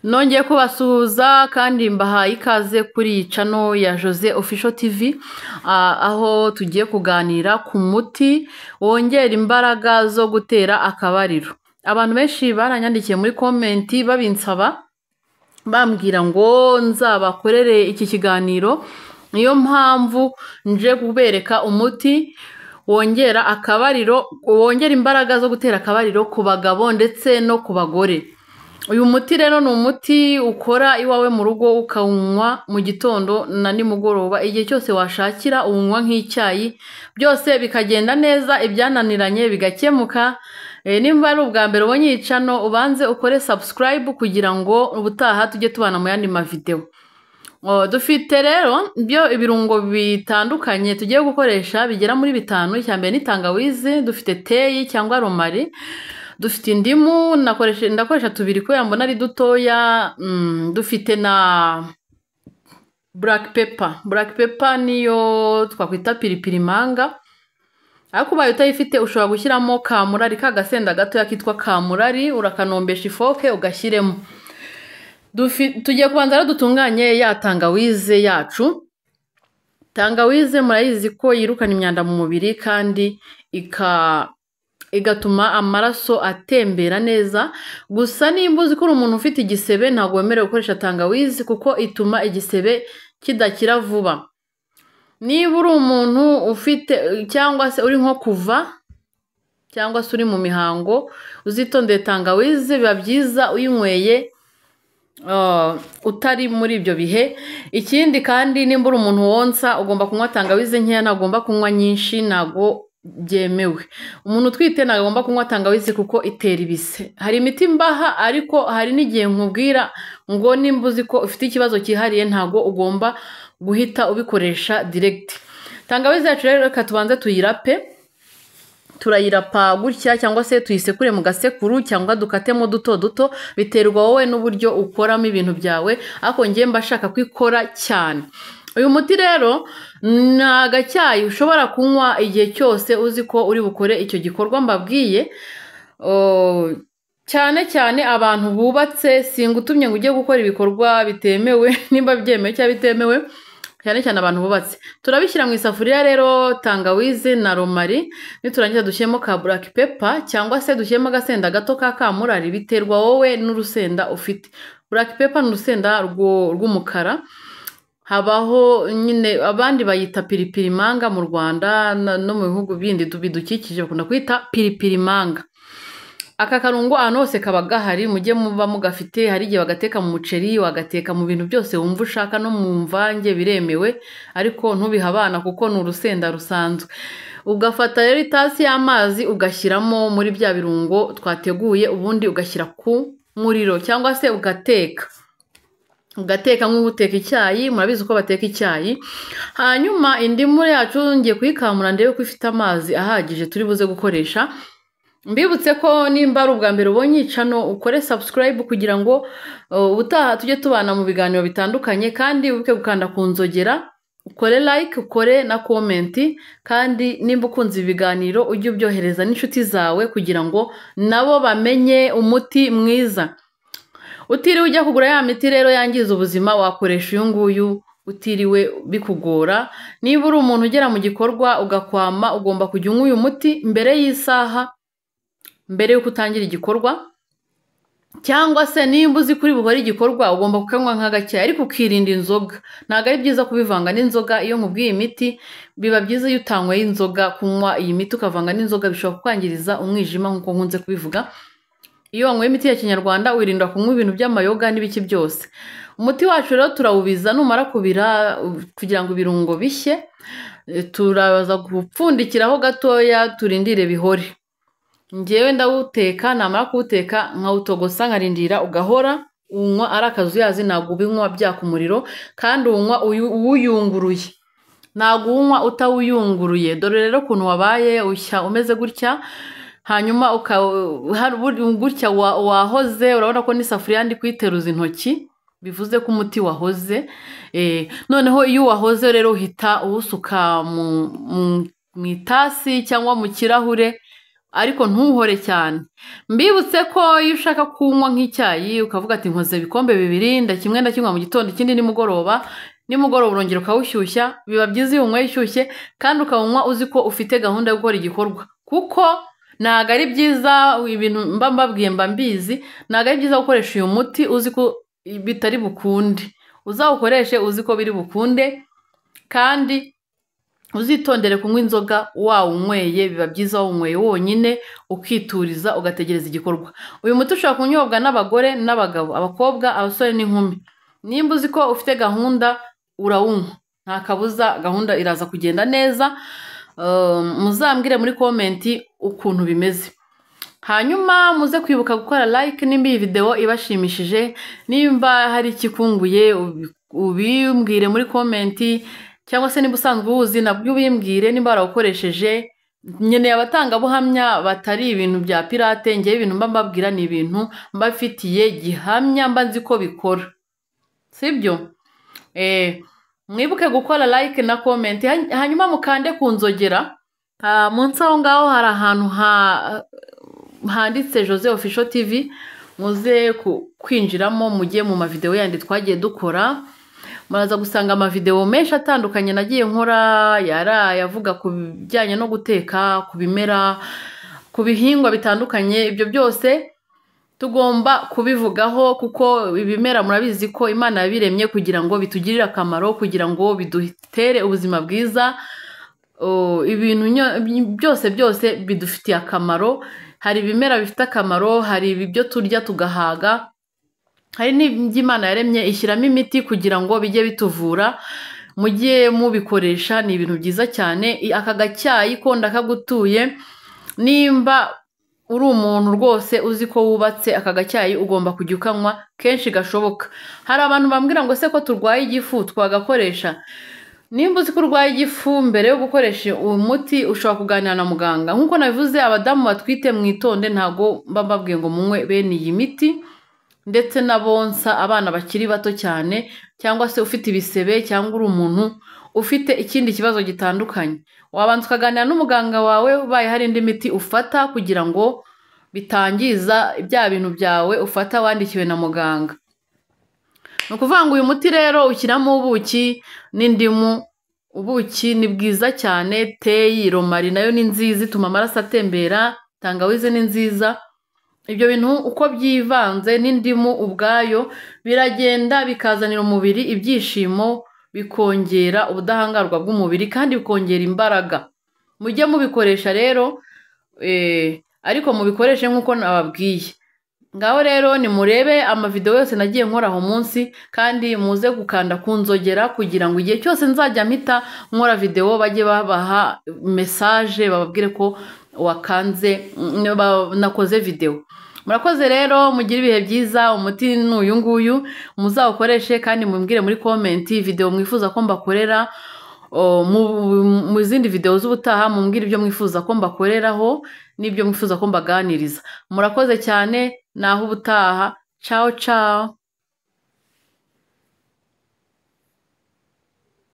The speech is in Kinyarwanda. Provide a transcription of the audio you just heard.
Nongeye kubasuhuza kandi mbahaye ikaze kuri iyi channel ya Jose Official TV, aho tugiye kuganira ku muti wongera imbaraga zo gutera akabariro. Abantu benshi baranyandikiye muri comment babinsaba bambwira ngo nzabakorere iki kiganiro, niyo mpamvu nje kubereka umuti wongera akabariro, wongera imbaraga zo gutera akabariro ku bagabo ndetse no ku bagore. Uyu muti rero ni umuti ukora iwawe mu rugo, ukawunywa mu gitondo na nimugoroba, igihe cyose washakira unywa nk'icyayi, byose bikagenda neza, ibyananiranye bigakemuka. Nimba ari ubwa mbere ubonye iyi channel, ubanze ukore subscribe kugira ngo ubutaha tujye tubana mu yandi mavideo. Dufite rero ibirungo bitandukanye tugiye gukoresha bigera muri 5. Icyambere ni tangawizi, dufite teyi cyangwa romari, dufite indimu, ndakoresha 2 kubera mbona ari dutoya, dufite na black pepper. Black pepper niyo twakwita piripiri manga, ariko ubaye utayifite ushobora gushyiramo kamurari, kagasenda gatoya kitwa kamurari, urakanombesha ifoke ugashyiremo. Tugiye kubanza rero dutunganye ya tangawize yacu. Tangawize murayizi ko yirukana imyanda mu mubiri kandi igatuma amaraso atembera neza. Gusa nimba uzi ko uri umuntu ufite igisebe, ntabwo wemerewe gukoresha tangawizi kuko ituma igisebe kidakira vuba. Niba uri umuntu ufite cyangwa se uri nko kuva cyangwa se uri mu mihango, uzitondeye tangawizi, biba byiza uyinyweye utari muri ibyo bihe. Ikindi kandi nimba uri umuntu wonsa, ugomba kunywa tangawizi nkeya, ntagomba kunywa nyinshi, ntago byemewe. Umuntu utwite ntagomba kunywa tangawizi kuko itera ibise. Hari imiti mbaha, ariko hari n'igihe nkubwira ngo nimba uzi ko ufite ikibazo cyihariye, ntago ugomba guhita ubikoresha direct. Tangawizi yacu rero reka tubanze tuyirape. Turayirapa gutya cyangwa se tuyisekure mu gasekuru cyangwa dukatemo duto duto, biterwa wowe n'uburyo ukoramo ibintu byawe, ariko ngiye mbashaka kwikora cyane. Uyu muti rero ni agacyayi ushobora kunywa igihe cyose uzi ko uri bukore icyo gikorwa mbabwiye. Cyane cyane abantu bubatse, singutumye ngo ujye gukora ibikorwa bitemewe, nimba byemewe cyangwa bitemewe, cyane cyane abantu bubatse. Turabishyira mu isafuriya rero tangawizi na romari, niturangiza dushyiremo ka black pepper cyangwa se dushyiremo agasenda gato ka kamurari, biterwa wowe n'urusenda ufite. Black pepper ni urusenda rw'umukara, habaho nyine abandi bayita piripiri manga mu Rwanda no mu bihugu bindi bidukikije bakunda kwita piripiri manga. Aka karungo ahantu hose kaba gahari, mujye muba mugafite. Hari igihe bagateka mu muceri, wagateka mu bintu byose wumva ushaka, no mu mvange biremewe, ariko ntubiha abana kuko ni urusenda rusanzwe. Ugafata rero itasi y'amazi ugashyiramo muri bya birungo twateguye, ubundi ugashyira ku muriro cyangwa se ugateka nk'uteka icyayi. Murabizi uko bateka icyayi. Hanyuma indimu yacu ngiye kuyikamura ndebe ko ifite amazi ahagije turi buze gukoresha. Mbibutse ko nimba ari ubwa mbere ubonye iyi channel, ukore subscribe kugira ngo ubutaha tujye tubana mu biganiro bitandukanye, kandi ubuke gukanda ku nzogera, ukore like, ukore na comment, kandi nimba ukunze ibiganiro ujye ubyohereza n'inshuti zawe kugira ngo nabo bamenye umuti mwiza. Utiriwe ujya kugura ya miti rero yangiza ubuzima, wakoresha uyu nguyu utiriwe bikugora. Niba uri umuntu ugera mu gikorwa ugakwama, ugomba kujya unywa uyu muti mbere y'isaha, mbere yuko utangira igikorwa. Cyangwa se nimba uzi kuri bukore igikorwa, ugomba kukanywa nk'agacyayi, ariko ukirinda inzoga. Ntabwo ari byiza kubivanga n'inzoga. Iyo nkubwiye imiti, biba byiza iyo utanyweye inzoga. Kunywa iyi miti ukavanga n'inzoga bishobora kukwangiriza umwijima nk'uko nkunze kubivuga. Iyo wanyweye imiti ya kinyarwanda, wirinda kunywa ibintu by'amayoga n'ibiki byose. Umuti wacu rero turawubiza, numara kubira kugira ngo ibirungo bishye, turaza gupfundikiraho gatoya turindire bihore. Ngewe ndawuteka, namara kuwuteka nkawutogosa nkarindira ugahora. Unywa ari akazuyazi, ntabwo ubinywa byaka umuriro, kandi unywa uwuyunguruye, ntabwo unywa utawuyunguruye. Dore rero ukuntu wabaye ushya umeze gutya. Hanyuma gutya wahoze, urabona ko n'isafuriya ndi kuyiteruza intoki, bivuze ko umuti wahoze. Noneho iyo wahoze rero uhita uwusuka mu itasi cyangwa mu kirahure, ariko ntuhore cyane. Mbibutse ko iyo ushaka kunywa nk'icyayi ukavuga ati nkoze ibikombe 2 kimwe ndakinywa mu gitondo ikindi nimugoroba urongera ukawushyushya, biba byiza iyo unyweye ishyushye kandi ukawunywa uzi ko ufite gahunda yo gukora igikorwa, kuko ntago ari byiza ibintu mba mbabwiye mba mbizi, ntago ari byiza gukoresha uyu muti uzi ko bitari bukunde. Uzawukoreshe uzi ko biri bukunde kandi uzitondere kunywa inzoga wawunyweye, biba byiza wawunyweye wonyine ukituriza ugategereza igikorwa. Uyu muti ushobora kunyobwa n'abagore n'abagabo, abakobwa, abasore n'inkumi. Nimba uzi ko ufite gahunda urawunywa, nta kabuza gahunda iraza kugenda neza. Muzambwire muri komenti ukuntu bimeze, hanyuma muze kwibuka gukora like nimba iyi video ibashimishije. Nimba hari ikikunguye ubimbwire muri komenti, cyangwa se niba usanzwe uwuzi nabwo ubimbwire. Nimba warawukoresheje, nkeneye abatangabuhamya batari ibintu bya pirate. Ngewe ibintu mba mbabwira ni ibintu mbafitiye gihamya, mba nzi ko bikora, sibyo? Mwibuke gukora like na comment, hanyuma mukande ku nzogera. Munsi aho ngaho hari ahantu handitse Jose Official TV, muze kwinjiramo mujye mu mavideo yandi twagiye dukora. Muraza gusanga amavideo menshi atandukanye nagiye nkora, yavuga ku bijyanye no guteka, ku bimera, ku bihingwa bitandukanye. Ibyo byose tugomba kubivugaho kuko ibimera murabizi ko Imana yabiremye kugira ngo bitugirire akamaro, kugira ngo bidutere ubuzima bwiza. Ibintu byose bidufitiye akamaro. Hari ibimera bifite akamaro, hari ibyo turya tugahaga, hari n'ibyo Imana yaremye ishyiramo imiti kugira ngo bijye bituvura. Mujye mubikoresha, ni ibintu byiza cyane. Aka gacyayi ko ndakagutuye, nimba uri umuntu rwose uzi ko wubatse, aka gacyayi ugomba kujya ukanywa kenshi gashoboka. Hari abantu bambwira ngo se ko turwaye igifu twagakoresha. Nimba uzi ko urwaye igifu, mbere yo gukoresha uyu muti ushobora kuganira na muganga. Nk'uko nabivuze, abadamu batwite mwitonde, ntago mba mbabwiye ngo munywe bene iyi miti, ndetse n'abonsa abana bakiri bato cyane, cyangwa se ufite ibisebe, cyangwa uri umuntu ufite ikindi kibazo gitandukanye. Wabanza ukaganira n'umuganga wawe, ubaye hari indi miti ufata kugira ngo bitangiza bya bintu byawe ufata wandikiwe na muganga. Ni ukuvuga ngo uyu muti rero ushyiramo ubuki n'indimu. Ubuki ni bwiza cyane, teyi, romari nayo ni nziza, ituma amaraso atembera, tangawizi ni nziza. Ibyo bintu uko byivanze n'indimu ubwayo biragenda bikazanira umubiri ibyishimo, bikongera ubudahangarwa bw'umubiri kandi bikongera imbaraga. Mujye mubikoresha rero, ariko mubikoreshe nk'uko nababwiye. Ngaho rero nimurebe amavideo yose nagiye nkora aho munsi, kandi muze gukanda ku nzogera kugira ngo igihe cyose nzajya mpita nkora video bajye babaha message bababwire ko wakanze nakoze video. Murakoze rero, mugire ibihe byiza. Umuti ni uyu nguyu, muzawukoreshe kandi mumbwire muri komenti video mwifuza ko mbakorera. Mu zindi video z'ubutaha mumbwire ibyo mwifuza ko mbakoreraho n'ibyo mwifuza ko mbaganiriza. Murakoze cyane, naho ubutaha. Ciao ciao.